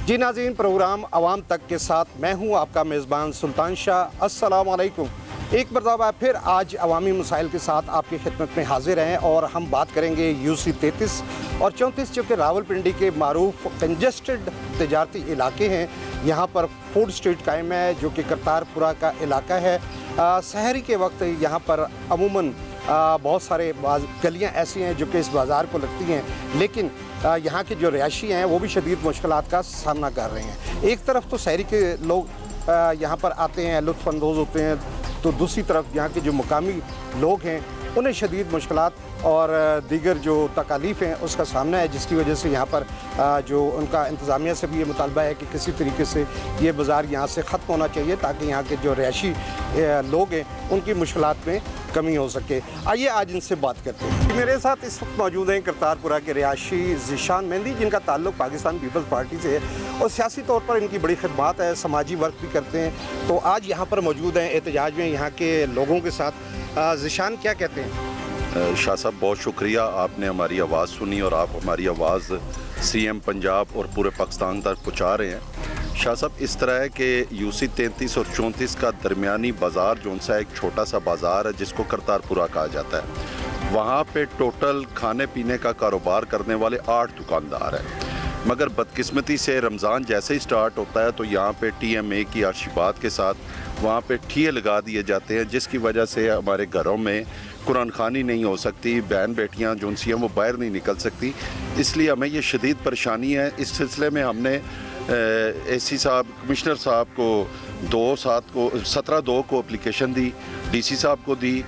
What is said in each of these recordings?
जी नाज़रीन, प्रोग्राम आवाम तक के साथ मैं हूँ आपका मेज़बान सुल्तान शाह। अस्सलाम वालेकुम। एक मरतबा फिर आज अवामी मसाइल के साथ आपकी खिदमत में हाजिर हैं और हम बात करेंगे UC 33 और 34 जो कि रावलपिंडी के मारूफ कंजस्टेड तजारती इलाके हैं। यहाँ पर फूड स्ट्रीट कायम है जो कि करतारपुरा का इलाका है। सहरी के वक्त यहाँ पर अमूमन बहुत सारे गलियाँ ऐसी हैं जो कि इस बाज़ार को लगती हैं, लेकिन यहाँ के जो रिहायशी हैं वो भी शदीद मुश्किलात का सामना कर रहे हैं। एक तरफ तो शहरी के लोग यहाँ पर आते हैं, लुत्फ़अंदोज़ होते हैं, तो दूसरी तरफ यहाँ के जो मुकामी लोग हैं उन्हें शदीद मुश्किलात और दीगर जो तकालीफ हैं उसका सामना है, जिसकी वजह से यहाँ पर जो उनका इंतज़ामिया से भी ये मुतालबा है कि किसी तरीके से ये बाज़ार यहाँ से ख़त्म होना चाहिए ताकि यहाँ के जो रिहायशी लोग हैं उनकी मुश्किलात में कमी हो सके। आइए आज इनसे बात करते हैं। मेरे साथ इस वक्त मौजूद हैं करतारपुरा के रिहायशी ज़ीशान मेहंदी, जिनका ताल्लुक़ पाकिस्तान पीपल्स पार्टी से है और सियासी तौर पर इनकी बड़ी खिदमत है, समाजी वर्क भी करते हैं। तो आज यहाँ पर मौजूद हैं एहतजाज में यहाँ के लोगों के साथ। ज़ीशान, क्या कहते हैं? शाह साहब, बहुत शुक्रिया, आपने हमारी आवाज़ सुनी और आप हमारी आवाज़ CM पंजाब और पूरे पाकिस्तान तक पहुँचा रहे हैं। शाह साहब, इस तरह है कि UC 33 और 34 का दरमियानी बाज़ार जो सा एक छोटा सा बाज़ार है जिसको करतारपुरा कहा जाता है, वहाँ पे टोटल खाने पीने का कारोबार करने वाले 8 दुकानदार हैं। मगर बदकिस्मती से रमज़ान जैसे ही स्टार्ट होता है तो यहाँ पे TMA की आशीर्वाद के साथ वहाँ पे ठिये लगा दिए जाते हैं, जिसकी वजह से हमारे घरों में कुरान खानी नहीं हो सकती, बहन बेटियाँ जो उनसी हैं वो बाहर नहीं निकल सकती। इसलिए हमें ये शदीद परेशानी है। इस सिलसिले में हमने AC साहब, कमिश्नर साहब को 17/2 को एप्लीकेशन दी, DC साहब को दी,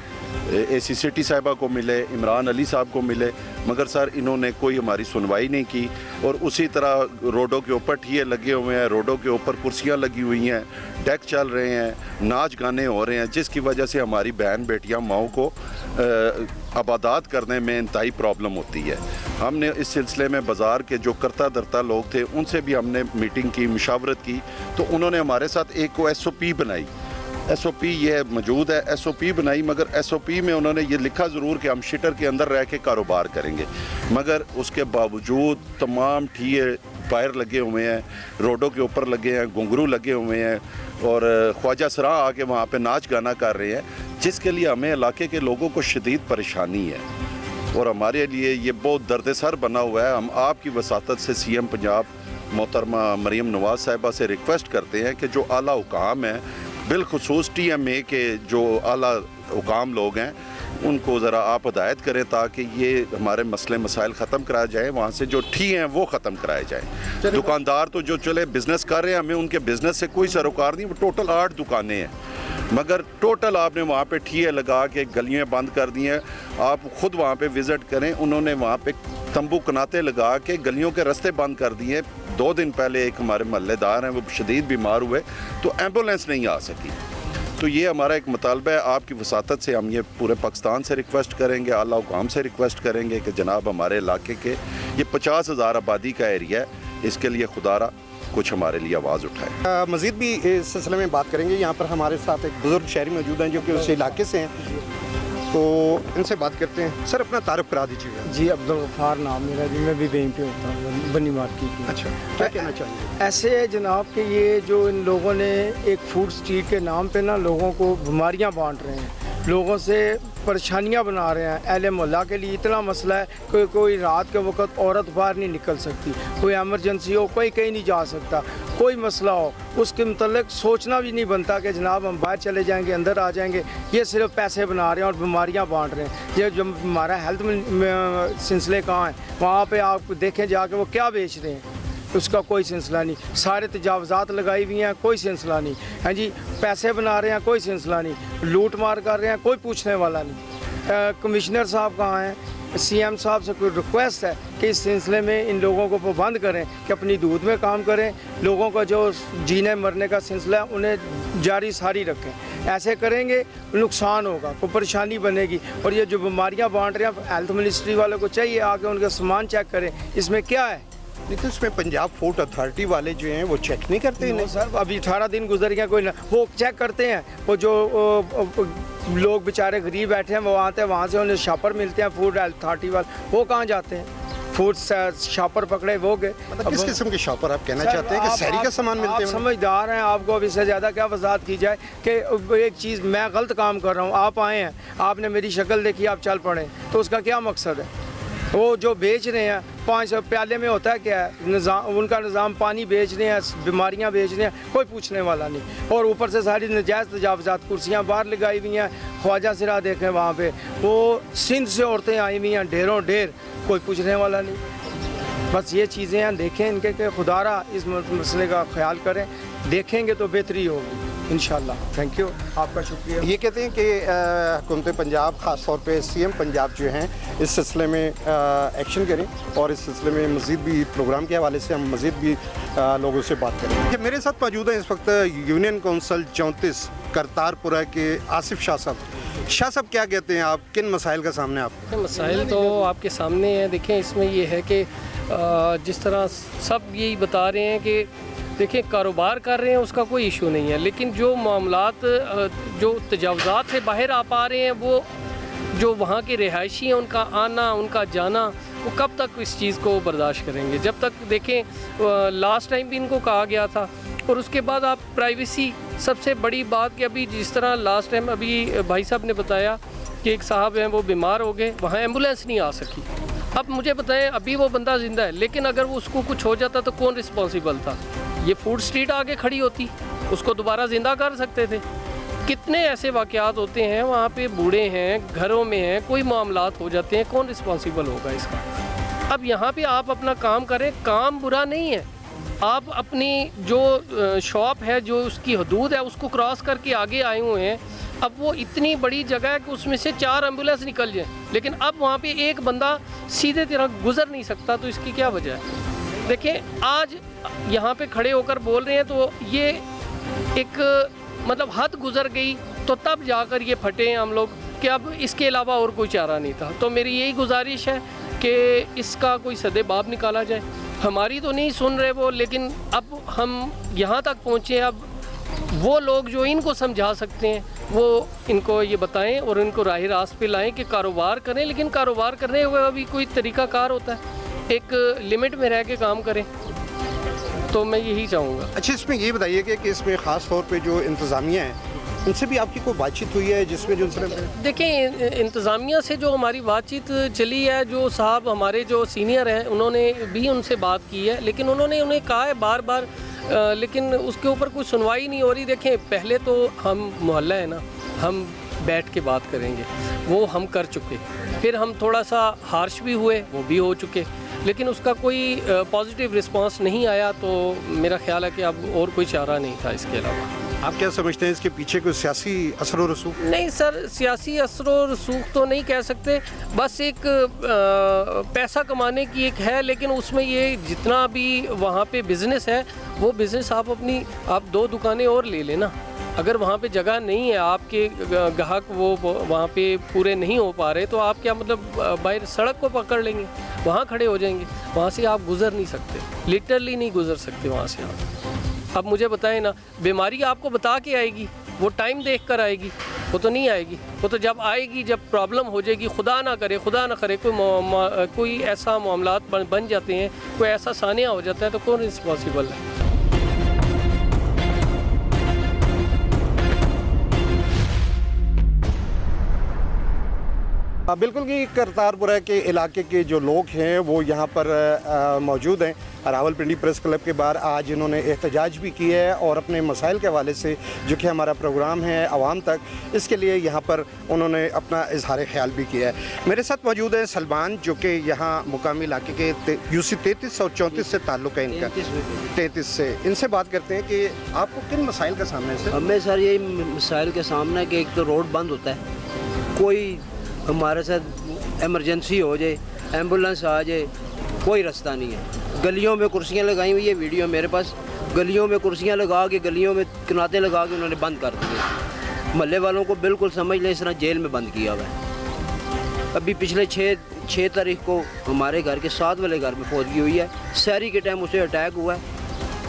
AC सिटी साहिबा को मिले, इमरान अली साहब को मिले, मगर सर इन्होंने कोई हमारी सुनवाई नहीं की। और उसी तरह रोडों के ऊपर ठिये लगे हुए हैं, रोडों के ऊपर कुर्सियां लगी हुई हैं, डेक चल रहे हैं, नाच गाने हो रहे हैं, जिसकी वजह से हमारी बहन बेटियां माओं को आबादात करने में इंतहाई प्रॉब्लम होती है। हमने इस सिलसिले में बाज़ार के जो करता धरता लोग थे उनसे भी हमने मीटिंग की, मुशावरत की, तो उन्होंने हमारे साथ एक SOP बनाई। SOP ये मौजूद है, SOP बनाई, मगर SOP में उन्होंने ये लिखा ज़रूर कि हम शिटर के अंदर रह के कारोबार करेंगे, मगर उसके बावजूद तमाम ठिये बाहर लगे हुए हैं, रोडों के ऊपर लगे हैं, घुंघरू लगे हुए हैं और ख्वाजा सरा आके वहाँ पे नाच गाना कर रहे हैं, जिसके लिए हमें इलाके के लोगों को शदीद परेशानी है और हमारे लिए ये बहुत दर्द-ए-सर बना हुआ है। हम आपकी वसातत से CM पंजाब मोहतरमा मरीम नवाज़ साहिबा से रिक्वेस्ट करते हैं कि जो आला हुकाम है, बिलखुसूस TMA के जो आला हुकाम लोग हैं, उनको ज़रा आप हिदायत करें ताकि ये हमारे मसले मसाइल ख़त्म कराए जाए, वहाँ से जो ठिये हैं वो ख़त्म कराए जाएँ। दुकानदार तो जो चले बिज़नेस कर रहे हैं, हमें उनके बिज़नेस से कोई सरोकार नहीं। वो टोटल 8 दुकानें हैं, मगर टोटल आपने वहाँ पे ठिये लगा के गलियाँ बंद कर दी हैं। आप ख़ुद वहाँ पे विज़िट करें, उन्होंने वहाँ पे तंबू कनाते लगा के गलियों के रास्ते बंद कर दिए। 2 दिन पहले एक हमारे महल्लेदार हैं, वो शदीद बीमार हुए तो एम्बुलेंस नहीं आ सकी। तो ये हमारा एक मुतालबा है, आपकी वसातत से हम ये पूरे पाकिस्तान से रिक्वेस्ट करेंगे, आला हुकाम से रिक्वेस्ट करेंगे कि जनाब हमारे इलाके के ये 50,000 आबादी का एरिया है, इसके लिए खुदारा कुछ हमारे लिए आवाज़ उठाए। मज़ीद भी इस सिलसिले में बात करेंगे। यहाँ पर हमारे साथ एक बुज़ुर्ग शहरी मौजूद हैं जो कि उस इलाके से हैं, तो इनसे बात करते हैं। सर, अपना तारुफ करा दीजिएगा। जी, अब्दुल गफ्फार नाम मेरा जी, मैं भी वहीं पे होता हूँ, बनी मार्केट में। अच्छा, क्या कहना चाहिए? ऐसे जनाब कि ये जो इन लोगों ने एक फूड स्ट्रीट के नाम पे ना लोगों को बीमारियाँ बांट रहे हैं, लोगों से परेशानियां बना रहे हैं। अहले मोहल्ला के लिए इतना मसला है कि कोई रात के वक्त औरत बाहर नहीं निकल सकती, कोई एमरजेंसी हो, कोई कहीं नहीं जा सकता, कोई मसला हो, उसके मतलब सोचना भी नहीं बनता कि जनाब हम बाहर चले जाएंगे, अंदर आ जाएंगे। ये सिर्फ पैसे बना रहे हैं और बीमारियां बांट रहे हैं। ये जो हमारा हेल्थ में सिलसिले कहाँ हैं, वहाँ पे आप देखें जाके वो क्या बेच रहे हैं, उसका कोई सिलसिला नहीं। सारे तजावज़ात लगाई हुई हैं, कोई सिलसिला नहीं। हाँ जी, पैसे बना रहे हैं, कोई सिलसिला नहीं। लूट मार कर रहे हैं, कोई पूछने वाला नहीं। कमिश्नर साहब कहाँ हैं? CM साहब से कोई रिक्वेस्ट है कि इस सिलसिले में इन लोगों को पाबंद करें कि अपनी दूध में काम करें, लोगों का जो जीने मरने का सिलसिला है उन्हें जारी सारी रखें। ऐसे करेंगे नुकसान होगा, कोई परेशानी बनेगी। और ये जो बीमारियां बांट रहे हैं, हेल्थ मिनिस्ट्री वालों को चाहिए आके उनका सामान चेक करें, इसमें क्या है। लेकिन उसमें पंजाब फूड अथॉरिटी वाले जो हैं वो चेक नहीं करते हैं। सर, अभी 18 दिन गुजर गया, कोई ना, वो चेक करते हैं। वो जो लोग बेचारे गरीब बैठे हैं वो आते हैं, वहाँ से उन्हें शॉपर मिलते हैं फूड अथॉरिटी वाले, वो कहाँ जाते हैं? फूड शॉपर पकड़े वो गए। मतलब किस किस्म के शॉपर आप कहना चाहते हैं कि शहरी का सामान मिलते हैं? आप समझदार हैं, आपको अब इससे ज़्यादा क्या वजाहत की जाए कि एक चीज़ मैं गलत काम कर रहा हूँ, आप आए हैं, आपने मेरी शक्ल देखी, आप चल पड़े, तो उसका क्या मकसद है? वो जो बेच रहे हैं 500 प्याले में होता है क्या है निज़ाम, उनका निज़ाम पानी बेच रहे हैं, बीमारियां बेच रहे हैं, कोई पूछने वाला नहीं। और ऊपर से सारी नजायज़ तजावज़ात, कुर्सियां बाहर लगाई हुई हैं, ख्वाजा सिरा देखें वहाँ पे, वो सिंध से औरतें आई हुई हैं ढेरों ढेर, कोई पूछने वाला नहीं। बस ये चीज़ें हैं, देखें इनके कि खुदारा इस मसले का ख्याल करें, देखेंगे तो बेहतरी होगी इंशाल्लाह। थैंक यू, आपका शुक्रिया। ये कहते हैं कि हुकूमत पंजाब ख़ास तौर पे सीएम पंजाब जो हैं इस सिलसिले में एक्शन करें और इस सिलसिले में मज़ीद भी प्रोग्राम के हवाले से हम मज़ीद भी लोगों से बात करें। ये मेरे साथ मौजूद हैं इस वक्त यूनियन कौंसल 34 करतारपुरा के आसिफ शाह साहब। शाह साहब क्या कहते हैं, आप किन मसाइल का सामने आप? मसाइल तो आपके सामने हैं। देखें, इसमें ये है कि जिस तरह सब यही बता रहे हैं कि देखिए कारोबार कर रहे हैं उसका कोई इशू नहीं है, लेकिन जो मामलात जो तजावज़ात से बाहर आ पा रहे हैं, वो जो वहाँ के रिहायशी हैं उनका आना उनका जाना, वो कब तक इस चीज़ को बर्दाश्त करेंगे? जब तक देखें लास्ट टाइम भी इनको कहा गया था, और उसके बाद आप प्राइवेसी सबसे बड़ी बात कि अभी जिस तरह लास्ट टाइम अभी भाई साहब ने बताया कि एक साहब हैं वो बीमार हो गए, वहाँ एम्बुलेंस नहीं आ सकी। अब मुझे बताएं, अभी वो बंदा ज़िंदा है, लेकिन अगर वो उसको कुछ हो जाता तो कौन रिस्पॉन्सिबल था? ये फूड स्ट्रीट आगे खड़ी होती, उसको दोबारा ज़िंदा कर सकते थे। कितने ऐसे वाक़यात होते हैं, वहाँ पे बूढ़े हैं, घरों में हैं, कोई मामलात हो जाते हैं, कौन रिस्पॉन्सिबल होगा इसका? अब यहाँ पे आप अपना काम करें, काम बुरा नहीं है, आप अपनी जो शॉप है, जो उसकी हदूद है, उसको क्रॉस करके आगे आए हुए हैं। अब वो इतनी बड़ी जगह है कि उसमें से 4 एम्बुलेंस निकल जाए, लेकिन अब वहाँ पे एक बंदा सीधे तरह गुजर नहीं सकता, तो इसकी क्या वजह है? देखिए, आज यहाँ पे खड़े होकर बोल रहे हैं तो ये एक मतलब हद गुजर गई, तो तब जाकर ये फटे हैं हम लोग कि अब इसके अलावा और कोई चारा नहीं था। तो मेरी यही गुजारिश है कि इसका कोई सदेबाब निकाला जाए। हमारी तो नहीं सुन रहे वो, लेकिन अब हम यहाँ तक पहुँचे, अब वो लोग जो इनको समझा सकते हैं वो इनको ये बताएं और इनको राह रास्त पे लाएं कि कारोबार करें, लेकिन कारोबार करने का भी कोई तरीक़ाकार होता है, एक लिमिट में रह के काम करें। तो मैं यही चाहूँगा। अच्छा, इसमें ये बताइए कि इसमें ख़ास तौर पे जो इंतज़ामिया है उनसे भी आपकी कोई बातचीत हुई है जिसमें जो देखिए, इंतज़ामिया से जो हमारी बातचीत चली है, जो साहब हमारे जो सीनियर हैं उन्होंने भी उनसे बात की है, लेकिन उन्होंने उन्हें कहा है बार बार, लेकिन उसके ऊपर कोई सुनवाई नहीं हो रही। देखें, पहले तो हम मोहल्ला है ना, हम बैठ के बात करेंगे, वो हम कर चुके, फिर हम थोड़ा सा हार्श भी हुए, वो भी हो चुके, लेकिन उसका कोई पॉजिटिव रिस्पांस नहीं आया। तो मेरा ख्याल है कि अब और कोई चारा नहीं था इसके अलावा। आप क्या समझते हैं, इसके पीछे कोई सियासी असर व रसूख? नहीं सर, सियासी असर व रसूख तो नहीं कह सकते, बस एक पैसा कमाने की एक है, लेकिन उसमें ये जितना भी वहाँ पे बिज़नेस है, वो बिज़नेस आप अपनी 2 दुकानें और ले लेना। अगर वहाँ पे जगह नहीं है, आपके ग्राहक वो वहाँ पे पूरे नहीं हो पा रहे, तो आप क्या मतलब बाहर सड़क को पकड़ लेंगे, वहाँ खड़े हो जाएंगे, वहाँ से आप गुज़र नहीं सकते, लिटरली नहीं गुज़र सकते वहाँ से आप। अब मुझे बताएं ना, बीमारी आपको बता के आएगी, वो टाइम देख कर आएगी, वो तो नहीं आएगी। वो तो जब आएगी, जब प्रॉब्लम हो जाएगी, खुदा ना करे कोई ऐसा मामलात बन जाते हैं, कोई ऐसा सानिया हो जाता है, तो कौन रिस्पॉन्सिबल है? बिल्कुल कि करतारपुरा के इलाके के जो लोग हैं वो यहाँ पर मौजूद हैं। रावलपिंडी प्रेस क्लब के बाहर आज इन्होंने एहतजाज भी किया है और अपने मसाइल के हवाले से जो कि हमारा प्रोग्राम है आवाम तक, इसके लिए यहाँ पर उन्होंने अपना इजहार ख्याल भी किया है। मेरे साथ मौजूद है सलमान, जो कि यहाँ मुकामी इलाके के यूसी 33 और 34 से ताल्लुक़ है इनका, 33 से। इनसे बात करते हैं कि आपको किन मसाइल का सामना है? हमें सर यही मसाइल के सामना है कि एक तो रोड बंद होता है, कोई हमारे साथ इमरजेंसी हो जाए, एम्बुलेंस आ जाए, कोई रास्ता नहीं है। गलियों में कुर्सियां लगाई हुई है, वीडियो मेरे पास, गलियों में कुर्सियां लगा के, गलियों में कनाते लगा के उन्होंने बंद कर दिए। महल्ले वालों को बिल्कुल समझ लें इस तरह जेल में बंद किया हुआ है। अभी पिछले 6 तारीख को हमारे घर के 7 वाले घर में फौतगी हुई है। सहरी के टाइम उसे अटैक हुआ है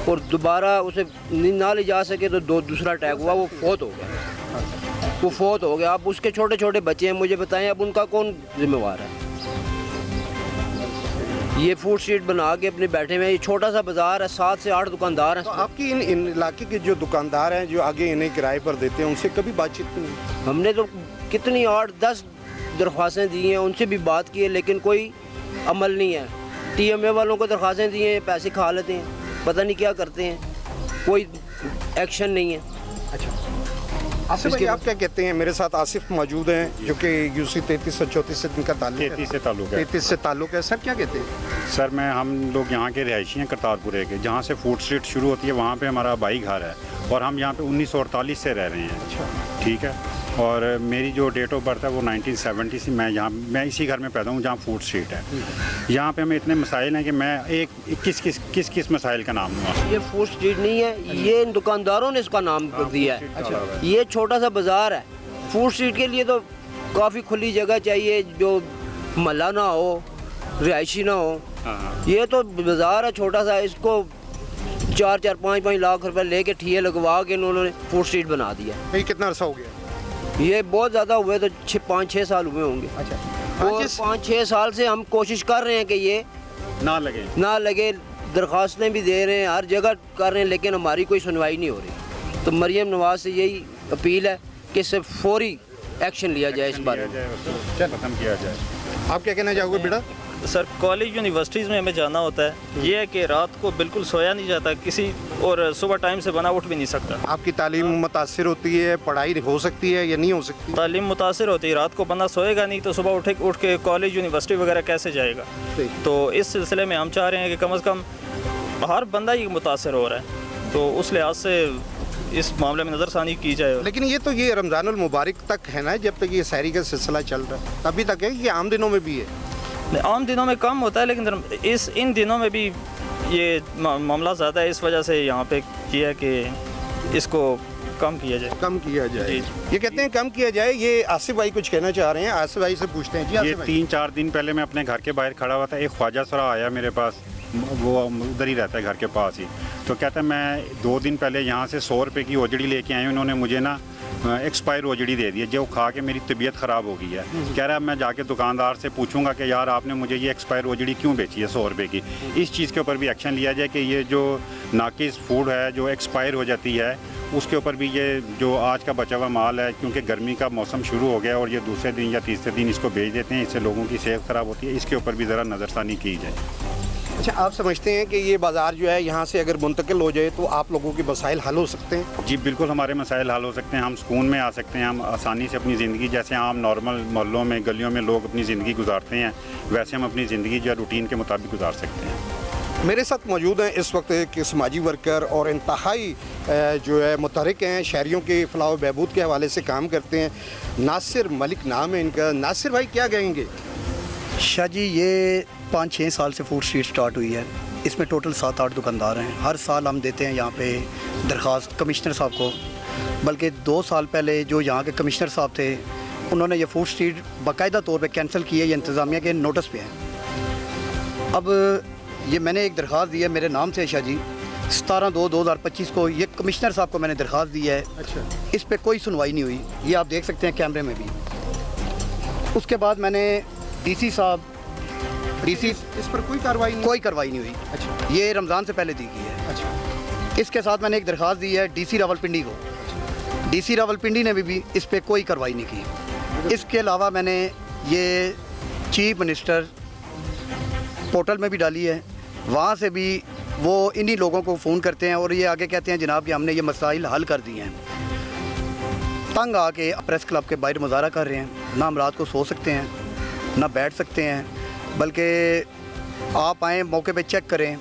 और दोबारा उसे ना ले जा सके तो दूसरा अटैक हुआ, वो फौत हो गया। अब उसके छोटे छोटे बच्चे हैं, मुझे बताएं अब उनका कौन जिम्मेवार है? ये फूड स्ट्रीट बना के अपने बैठे हुए हैं। ये छोटा सा बाज़ार है, 7 से 8 दुकानदार तो हैं। आपकी इन इलाके के जो दुकानदार हैं जो आगे इन्हें किराए पर देते हैं उनसे कभी बातचीत नहीं? हमने तो कितनी 8-10 दरख्वास्तें दी हैं, उनसे भी बात की है, लेकिन कोई अमल नहीं है। TMA वालों को दरख्वास्तें दी हैं, पैसे खा लेते हैं, पता नहीं क्या करते हैं, कोई एक्शन नहीं है। अच्छा, आसिफ भाई आप क्या कहते हैं? मेरे साथ आसिफ मौजूद हैं जो कि UC 3334 से इनका ताल्लुक है। 33 से ताल्लुक है। 33 से ताल्लुक है। सर क्या कहते हैं? सर हम लोग यहाँ के रिहायशी हैं करतारपुरे के, जहाँ से फूड स्ट्रीट शुरू होती है वहाँ पे हमारा भाई घर है और हम यहाँ पे 1948 से रह रहे हैं। अच्छा, ठीक है। और मेरी जो डेट ऑफ बर्थ है वो 1970 से मैं इसी घर में पैदा हूँ जहाँ फूड स्ट्रीट है। यहाँ पे हमें इतने मसाइल हैं कि मैं किस मसाइल का नाम लूँगा। ये फूड स्ट्रीट नहीं है, ये इन दुकानदारों ने इसका नाम दिया है। अच्छा, ये छोटा सा बाज़ार है। फूड स्ट्रीट के लिए तो काफ़ी खुली जगह चाहिए, जो महल्ला ना हो, रिहायशी ना हो। ये तो बाज़ार है छोटा सा, इसको 4-4, 5-5 लाख रुपए लेके ठिये लगवा के उन्होंने फूड स्ट्रीट बना दिया। ये कितना अरसा हो गया? ये बहुत ज़्यादा हुए तो 5-6 साल हुए होंगे। अच्छा, और 5-6 साल से हम कोशिश कर रहे हैं कि ये ना लगे, दरख्वास्तें भी दे रहे हैं, हर जगह कर रहे हैं, लेकिन हमारी कोई सुनवाई नहीं हो रही। तो मरियम नवाज से यही अपील है कि इससे फौरी एक्शन लिया जाए, इस बारे में खत्म किया जाए। आप क्या कहना चाहोगे बेटा? सर कॉलेज यूनिवर्सिटीज़ में हमें जाना होता है। ये है कि रात को बिल्कुल सोया नहीं जाता किसी, और सुबह टाइम से बना उठ भी नहीं सकता। आपकी तालीम मुतासिर होती है, पढ़ाई हो सकती है या नहीं हो सकती? तालीम मुतासिर होती है, रात को बंदा सोएगा नहीं तो सुबह उठ के कॉलेज यूनिवर्सिटी वगैरह कैसे जाएगा? तो इस सिलसिले में हम चाह रहे हैं कि कम से कम हर बंदा ही मुतासिर हो रहा है, तो उस लिहाज से इस मामले में नज़रसानी की जाए। लेकिन ये रमज़ानुल मुबारक तक है ना, जब तक ये सहरी का सिलसिला चल रहा है तभी तक है कि आम दिनों में भी है? आम दिनों में कम होता है, लेकिन इन दिनों में भी ये मामला ज़्यादा है, इस वजह से यहाँ पे किया कि इसको कम किया जाए। ये कहते हैं कम किया जाए। ये आसिफ भाई कुछ कहना चाह रहे हैं, आसिफ भाई से पूछते हैं। जी ये आसिफ भाई। 3-4 दिन पहले मैं अपने घर के बाहर खड़ा हुआ था, एक ख्वाजा सरा आया मेरे पास, वो उधर ही रहता है घर के पास ही। तो कहता है मैं 2 दिन पहले यहाँ से 100 रुपये की ओजड़ी लेके आई हूँ, उन्होंने मुझे ना एक्सपायर ओजड़ी दे दी है, जो खा के मेरी तबीयत ख़राब हो गई है। कह रहा है मैं जाके दुकानदार से पूछूंगा कि यार आपने मुझे ये एक्सपायर ओजड़ी क्यों बेची है 100 रुपये की। इस चीज़ के ऊपर भी एक्शन लिया जाए कि ये जो नाकिस फूड है जो एक्सपायर हो जाती है, उसके ऊपर भी ये जो आज का बचा हुआ माल है, क्योंकि गर्मी का मौसम शुरू हो गया और ये दूसरे दिन या तीसरे दिन इसको बेच देते हैं, इससे लोगों की सेहत ख़राब होती है। इसके ऊपर भी ज़रा नज़रसानी की जाए। अच्छा, आप समझते हैं कि ये बाज़ार जो है यहाँ से अगर मुंतकिल हो जाए तो आप लोगों के मसाइल हल हो सकते हैं? जी बिल्कुल, हमारे मसाइल हल हो सकते हैं, हम सुकून में आ सकते हैं, हम आसानी से अपनी ज़िंदगी जैसे आम नॉर्मल मोहल्लों में गलियों में लोग अपनी ज़िंदगी गुजारते हैं, वैसे हम अपनी ज़िंदगी जो रूटीन के मुताबिक गुजार सकते हैं। मेरे साथ मौजूद हैं इस वक्त एक समाजी वर्कर और इंतहाई जो है मुतहरिक हैं, शहरियों के फलाह व बहबूद के हवाले से काम करते हैं। नासिर मलिक नाम है इनका। नासिर भाई क्या कहेंगे? शाह जी, ये 5-6 साल से फूड स्ट्रीट स्टार्ट हुई है। इसमें टोटल 7-8 दुकानदार हैं। हर साल हम देते हैं यहाँ पे दरख्वास्त कमिश्नर साहब को, बल्कि 2 साल पहले जो यहाँ के कमिश्नर साहब थे उन्होंने ये फूड स्ट्रीट बाकायदा तौर पे कैंसिल की है, ये इंतज़ामिया के नोटिस पे है। अब ये मैंने एक दरख्वास्त दी है मेरे नाम से शाह जी, 17/2/2025 को ये कमिश्नर साहब को मैंने दरख्वास्त दी है। अच्छा, इस पर कोई सुनवाई नहीं हुई, ये आप देख सकते हैं कैमरे में भी। उसके बाद मैंने DC साहब इस पर कोई कार्रवाई नहीं हुई। अच्छा, ये रमज़ान से पहले दी गई है। अच्छा, इसके साथ मैंने एक दरख्वास्त दी है DC रावलपिंडी को। DC रावलपिंडी ने भी इस पर कोई कार्रवाई नहीं की। इसके अलावा मैंने ये चीफ मिनिस्टर पोर्टल में भी डाली है, वहाँ से भी वो इन्हीं लोगों को फ़ोन करते हैं और ये आगे कहते हैं जनाब कि हमने ये मसाइल हल कर दिए हैं। तंग आके प्रेस क्लब के बाहर मुजाहरा कर रहे हैं, ना हम रात को सो सकते हैं ना बैठ सकते हैं, बल्कि आप आएँ मौके पे चेक करें।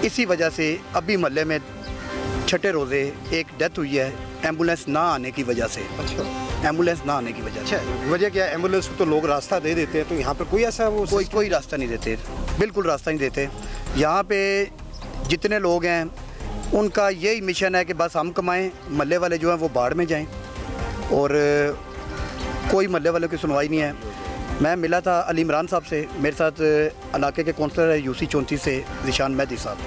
इसी वजह से अभी महल्ले में छठे रोज़े एक डेथ हुई है एम्बुलेंस ना आने की वजह से। अच्छा, एम्बुलेंस ना आने की वजह से। अच्छा, वजह क्या है? एम्बुलेंस को तो लोग रास्ता दे देते हैं, तो यहाँ पर कोई ऐसा वो कोई रास्ता नहीं देते, बिल्कुल रास्ता नहीं देते। यहाँ पे जितने लोग हैं उनका यही मिशन है कि बस हम कमाएं, महल्ले वाले जो हैं वो बाढ़ में जाएं, और कोई महल्ले वालों की सुनवाई नहीं है। मैं मिला था अली इमरान साहब से, मेरे साथ इलाके के कौंसलर है UC 34 से ज़िशान मेहदी साहब।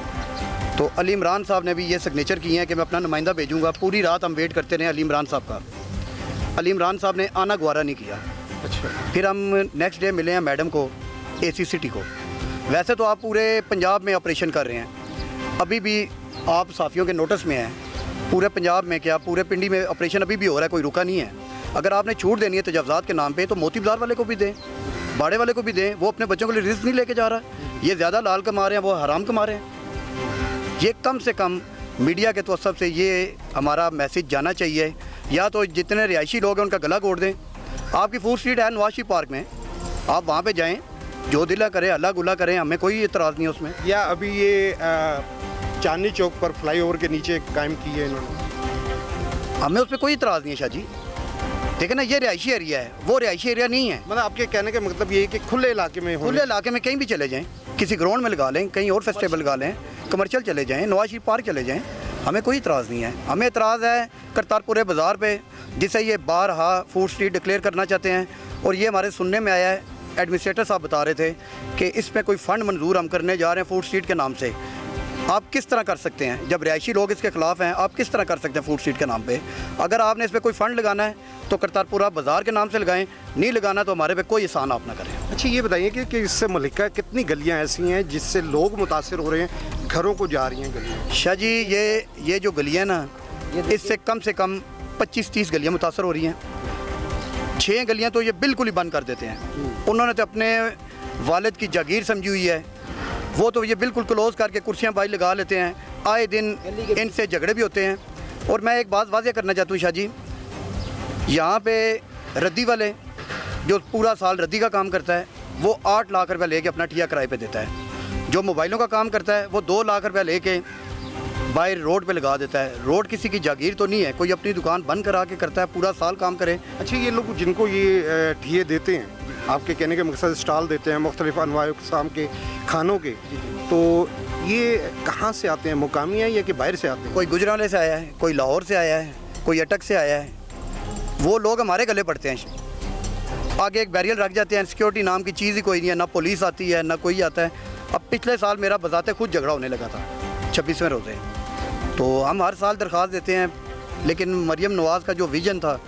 तो अली इमरान साहब ने भी ये सिग्नेचर किए हैं कि मैं अपना नुमाइंदा भेजूँगा। पूरी रात हम वेट करते रहे अली इमरान साहब का, अली इमरान साहब ने आना गवारा नहीं किया। अच्छा, फिर हम नेक्स्ट डे मिले हैं मैडम को AC सिटी को, वैसे तो आप पूरे पंजाब में ऑपरेशन कर रहे हैं, अभी भी आप साफियों के नोटिस में हैं, पूरे पंजाब में क्या पूरे पिंडी में ऑपरेशन अभी भी हो रहा है, कोई रुका नहीं है। अगर आपने छूट देनी है तजावज़ात के नाम पे तो मोती बाज़ार वाले को भी दें, बाड़े वाले को भी दें, वो अपने बच्चों के लिए रिस्क नहीं लेके जा रहा है। ये ज़्यादा लाल कमा रहे हैं, वो हराम कमा रहे हैं। ये कम से कम मीडिया के तवज्जुह से ये हमारा मैसेज जाना चाहिए, या तो जितने रिहायशी लोग हैं उनका गला घोट दें। आपकी फूड स्ट्रीट है नवाज शरीफ पार्क में, आप वहाँ पे जाएं, जो दिला करे अल्लाह गुल्ला करें, हमें कोई इतराज़ नहीं है उसमें। या अभी ये चांदनी चौक पर फ्लाईओवर के नीचे कायम की है इन्होंने, हमें उस पर कोई इतराज़ नहीं है शाह जी। देखिए ना, ये रिहायशी एरिया है, वो रिहायशी एरिया नहीं है। मतलब आपके कहने का मतलब ये है कि खुले इलाके में खुले इलाके में कहीं भी चले जाएं, किसी ग्राउंड में लगा लें, कहीं और फेस्टिवल लगा लें, कमर्शियल चले जाएं, नवाज शरीफ पार्क चले जाएं, हमें कोई इतराज़ नहीं है। हमें इतराज़ है करतारपुर बाज़ार पे, जिसे ये बारहा फूड स्ट्रीट डिक्लेयर करना चाहते हैं। और ये हमारे सुनने में आया है, एडमिनिस्ट्रेटर साहब बता रहे थे कि इसमें कोई फ़ंड मंजूर हम करने जा रहे हैं फूड स्ट्रीट के नाम से। आप किस तरह कर सकते हैं, जब रिहायशी लोग इसके ख़िलाफ़ हैं, आप किस तरह कर सकते हैं फूड स्ट्रीट के नाम पे? अगर आपने इस पर कोई फ़ंड लगाना है तो करतारपुरा बाज़ार के नाम से लगाएं, नहीं लगाना तो हमारे पे कोई एहसान आप ना करें। अच्छा ये बताइए कि इससे मलिका कितनी गलियां ऐसी हैं जिससे लोग मुतासिर हो रहे हैं, घरों को जा रही हैं गलियां? शाह जी, ये जो गलियाँ ना, इससे कम से कम 25-30 गलियाँ मुतासर हो रही हैं। 6 गलियाँ तो ये बिल्कुल ही बंद कर देते हैं। उन्होंने तो अपने वालिद की जागीर समझी हुई है, वो तो ये बिल्कुल क्लोज़ करके कुर्सियाँ बाई लगा लेते हैं। आए दिन इनसे झगड़े भी होते हैं। और मैं एक बात वाज़ेह करना चाहता हूँ शाह जी, यहाँ पे रद्दी वाले जो पूरा साल रद्दी का काम करता है वो 8 लाख रुपये लेके अपना ठिया किराए पे देता है। जो मोबाइलों का काम करता है वो 2 लाख रुपये लेके बाहर रोड पे लगा देता है। रोड किसी की जागीर तो नहीं है, कोई अपनी दुकान बंद करा के करता है, पूरा साल काम करे। अच्छा ये लोग जिनको ये ठिये देते हैं, आपके कहने के मकसद स्टॉल देते हैं मुख्तलिफ अनवाक़ के खानों के, तो ये कहाँ से आते हैं? मुकामी हैं या कि बाहर से आते हैं? कोई गुजरावाले से आया है, कोई लाहौर से आया है, कोई अटक से आया है। वो लोग हमारे गले पड़ते हैं, आगे एक बैरियर रख जाते हैं। सिक्योरिटी नाम की चीज़ ही कोई नहीं है, ना पुलिस आती है ना कोई आता है। अब पिछले साल मेरा बजाते खुद झगड़ा होने लगा था 26वें रोज़े। तो हम हर साल दरख्वास्त देते हैं, लेकिन मरीम नवाज़ का जो विज़न था,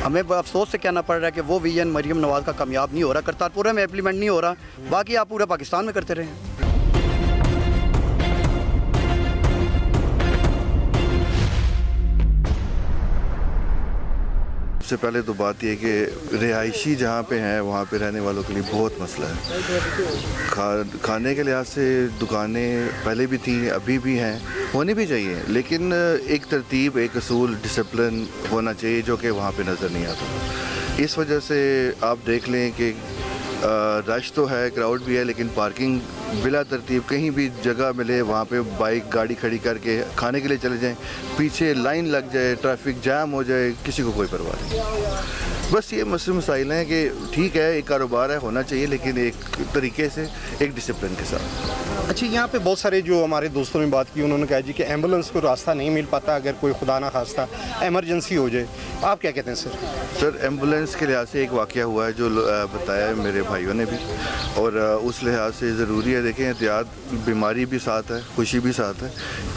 हमें अफसोस से कहना पड़ रहा है कि वो विज़न मरीम नवाज़ का कामयाब नहीं हो रहा, करतारपुर में इम्प्लीमेंट नहीं हो रहा। बाकी आप पूरे पाकिस्तान में करते रहें। सबसे पहले तो बात यह कि रिहायशी जहाँ पे हैं वहाँ पे रहने वालों के लिए बहुत मसला है। खाने के लिहाज से दुकानें पहले भी थी, अभी भी हैं, होनी भी चाहिए, लेकिन एक तरतीब, एक असूल, डिसिप्लिन होना चाहिए जो कि वहाँ पे नज़र नहीं आता। इस वजह से आप देख लें कि रश तो है, क्राउड भी है, लेकिन पार्किंग बिला तरतीब कहीं भी जगह मिले वहाँ पे बाइक गाड़ी खड़ी करके खाने के लिए चले जाएं, पीछे लाइन लग जाए, ट्रैफिक जाम हो जाए, किसी को कोई परवाह नहीं। बस ये मसाइल हैं कि ठीक है एक कारोबार है, होना चाहिए, लेकिन एक तरीके से, एक डिसिप्लिन के साथ। अच्छा यहाँ पे बहुत सारे जो हमारे दोस्तों ने बात की, उन्होंने कहा जी कि एम्बुलेंस को रास्ता नहीं मिल पाता अगर कोई खुदा ना खास्ता एमरजेंसी हो जाए, आप क्या कहते हैं सर? सर एम्बुलेंस के लिहाज से एक वाक़या हुआ है जो बताया है मेरे भाइयों ने भी, और उस लिहाज से ज़रूरी है। देखें एहतियात, बीमारी भी साथ है, खुशी भी साथ है।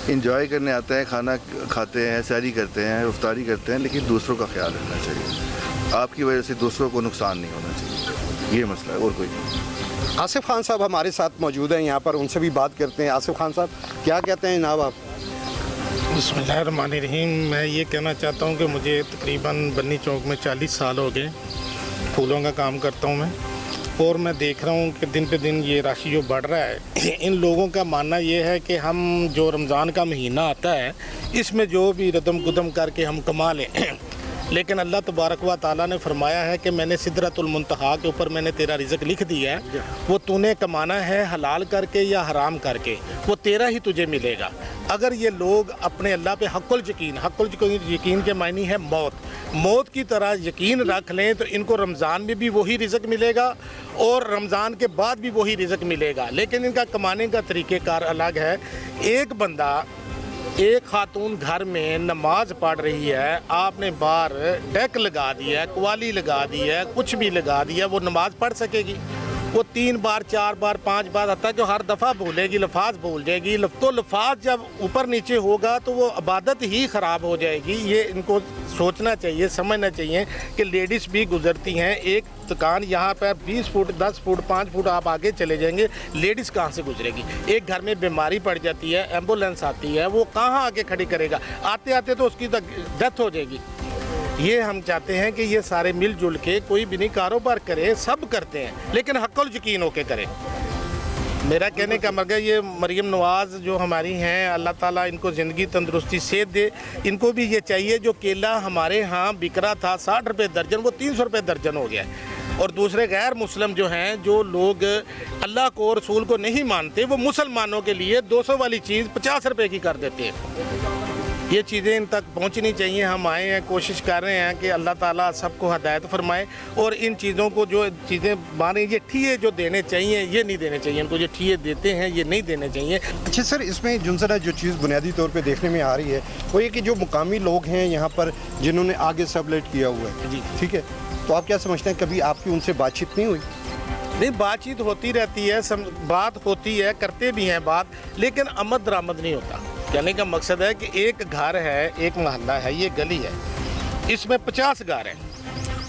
इंजॉय करने आते हैं, खाना खाते हैं, सैरी करते हैं, इफ्तारी करते हैं, लेकिन दूसरों का ख्याल रखना चाहिए। आपकी वजह से दूसरों को नुकसान नहीं होना चाहिए, ये मसला है और कोई नहीं। आसिफ खान साहब हमारे साथ मौजूद हैं यहाँ पर, उनसे भी बात करते हैं। आसिफ खान साहब क्या कहते हैं जनाब आप? बिस्मिल्लाहिर्रहमानिर्रहीम। मैं ये कहना चाहता हूँ कि मुझे तकरीबन बन्नी चौक में 40 साल हो गए, फूलों का काम करता हूँ मैं, और मैं देख रहा हूँ कि दिन पे दिन ये राशि जो बढ़ रहा है। इन लोगों का मानना ये है कि हम जो रमज़ान का महीना आता है इसमें जो भी रदम गुदम करके हम कमा लें, लेकिन अल्लाह तबारक व ताला ने फरमाया है कि मैंने सिदरतुल मुंतहा के ऊपर मैंने तेरा रिज़्क लिख दिया है, वो तूने कमाना है हलाल करके या हराम करके, वो तेरा ही तुझे मिलेगा। अगर ये लोग अपने अल्लाह पे हक़्क़ुल यकीन के मायने है मौत की तरह यकीन रख लें, तो इनको रमज़ान में भी वही रिज़्क मिलेगा और रमज़ान के बाद भी वही रिज़्क मिलेगा। लेकिन इनका कमाने का तरीक़ेकार अलग है। एक खातून घर में नमाज पढ़ रही है, आपने बाहर डेक लगा दिया है, क्वाली लगा दी है, कुछ भी लगा दिया, वो नमाज पढ़ सकेगी? वो 3 बार 4 बार 5 बार आता है, जो हर दफ़ा बोलेगी लफाज भूल जाएगी। तो लफाज जब ऊपर नीचे होगा तो वो इबादत ही ख़राब हो जाएगी। ये इनको सोचना चाहिए, समझना चाहिए कि लेडीज़ भी गुजरती हैं। एक दुकान यहाँ पर 20 फुट 10 फुट 5 फुट आप आगे चले जाएंगे, लेडीज़ कहाँ से गुजरेगी? एक घर में बीमारी पड़ जाती है, एम्बुलेंस आती है, वो कहाँ आगे खड़ी करेगा? आते आते तो उसकी डेथ हो जाएगी। ये हम चाहते हैं कि ये सारे मिलजुल के कोई भी नहीं कारोबार करे, सब करते हैं लेकिन हक़्क़ुल यकीन होके करें। मेरा कहने का मतलब ये मरियम नवाज़ जो हमारी हैं, अल्लाह ताला इनको ज़िंदगी तंदुरुस्ती सेहत दे। इनको भी ये चाहिए, जो केला हमारे यहाँ बिक रहा था 60 रुपये दर्जन, वो 300 रुपये दर्जन हो गया है। और दूसरे गैर मुस्लिम जो हैं, जो लोग अल्लाह को और रसूल को नहीं मानते, वो मुसलमानों के लिए 200 वाली चीज़ 50 रुपये की कर देते हैं। ये चीज़ें इन तक पहुंचनी चाहिए। हम आए हैं, कोशिश कर रहे हैं कि अल्लाह ताला सबको हदायत फरमाए और इन चीज़ों को जो चीज़ें माने, ये ठिये जो देने चाहिए ये नहीं देने चाहिए इनको, जो ठिये देते हैं ये नहीं देने चाहिए। अच्छा सर, इसमें जुनसरा जो चीज़ बुनियादी तौर पे देखने में आ रही है वो ये कि जो मुकामी लोग हैं यहाँ पर जिन्होंने आगे सबलेट किया हुआ है जी, ठीक है, तो आप क्या समझते हैं कभी आपकी उनसे बातचीत नहीं हुई? नहीं, बातचीत होती रहती है, बात होती है, करते भी हैं बात, लेकिन आमद दरामद नहीं होता। कहने का मकसद है कि एक घर है, एक मोहल्ला है, ये गली है, इसमें 50 घर हैं।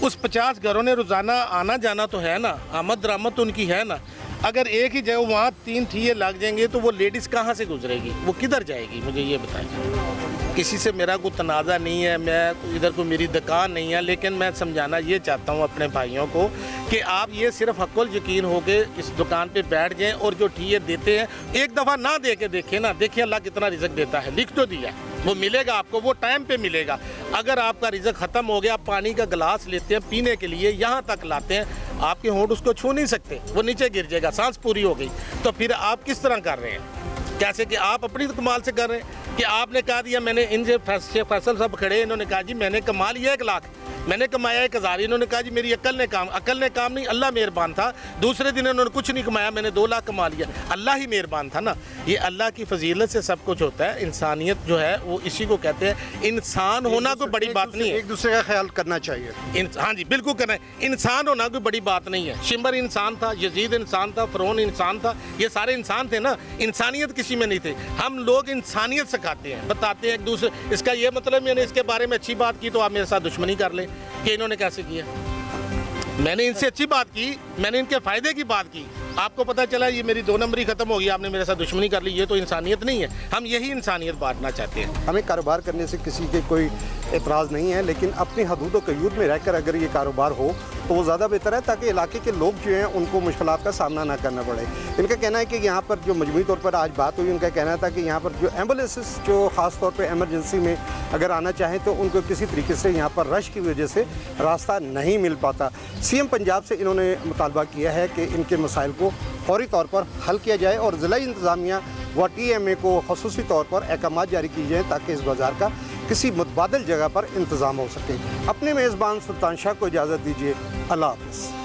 उस 50 घरों ने रोज़ाना आना जाना तो है ना, आमद दरामद तो उनकी है ना। अगर एक ही जगह वहाँ 3 ठिये लग जाएंगे तो वो लेडीज़ कहाँ से गुजरेगी, वो किधर जाएगी? मुझे ये बताएं। किसी से मेरा कोई तनाज़ा नहीं है, मैं इधर को मेरी दुकान नहीं है, लेकिन मैं समझाना ये चाहता हूँ अपने भाइयों को कि आप ये सिर्फ हक़्क़ुल यकीन हो के इस दुकान पे बैठ जाएं और जो ठिये देते हैं एक दफ़ा ना दे के देखें ना, देखिए अल्लाह कितना रिज़्क़ देता है। लिख तो दिया, वो मिलेगा आपको, वो टाइम पे मिलेगा। अगर आपका रिज़्क़ ख़त्म हो गया, आप पानी का गिलास लेते हैं पीने के लिए, यहाँ तक लाते हैं, आपके होंठ उसको छू नहीं सकते, वो नीचे गिर जाएगा, सांस पूरी हो गई। तो फिर आप किस तरह कर रहे हैं? कैसे कि आप अपनी कमाल से कर रहे हैं कि आपने कहा दिया, मैंने इनसे फैसल सब खड़े, इन्होंने कहा जी मैंने कमा लिया 1 लाख, मैंने कमाया 1000, इन्होंने कहा जी मेरी अक्ल ने काम नहीं, अल्लाह मेहरबान था। दूसरे दिन इन्होंने कुछ नहीं कमाया, मैंने 2 लाख कमा लिया, अल्लाह ही मेहरबान था ना। ये अल्लाह की फजीलत से सब कुछ होता है। इंसानियत जो है वो इसी को कहते हैं। इंसान होना कोई बड़ी बात नहीं है, एक दूसरे का ख्याल करना चाहिए। हाँ जी, बिल्कुल करना है। इंसान होना कोई बड़ी बात नहीं है। शिमर इंसान था, यजीद इंसान था, फ़िरौन इंसान था, ये सारे इंसान थे ना। इंसानियत किसी में नहीं थे। हम लोग इंसानियत सिखाते हैं, बताते हैं एक दूसरे। इसका ये मतलब मैंने इसके बारे में अच्छी बात की तो आप मेरे साथ दुश्मनी कर लें कि इन्होंने कैसे किया। मैंने इनसे अच्छी बात की, मैंने इनके फ़ायदे की बात की, आपको पता चला ये मेरी 2 नंबरी ख़त्म हो गई, आपने मेरे साथ दुश्मनी कर ली। ये तो इंसानियत नहीं है। हम यही इंसानियत बांटना चाहते हैं। हमें कारोबार करने से किसी के कोई एतराज़ नहीं है, लेकिन अपनी हदूद व क़यूद में रहकर अगर ये कारोबार हो तो वो ज़्यादा बेहतर है, ताकि इलाके के लोग जो हैं उनको मुश्किलात का सामना ना करना पड़े। इनका कहना है कि यहाँ पर जो मजमूई तौर पर आज बात हुई, उनका कहना था कि यहाँ पर जो एम्बुलेंसेस जो ख़ास तौर पर एमरजेंसी में अगर आना चाहें तो उनको किसी तरीके से यहाँ पर रश की वजह से रास्ता नहीं मिल पाता। CM पंजाब से इन्होंने मुतालबा किया है कि इनके मसाइल को फौरी तौर पर हल किया जाए और ज़िला इंतज़ामिया व TMA को ख़ुसूसी तौर पर अहकाम जारी किए जाएँ ताकि इस बाज़ार का किसी मुतबादल जगह पर इंतज़ाम हो सके। अपने मेज़बान सुल्तान शाह को इजाज़त दीजिए। अल्लाह हाफ़िज़।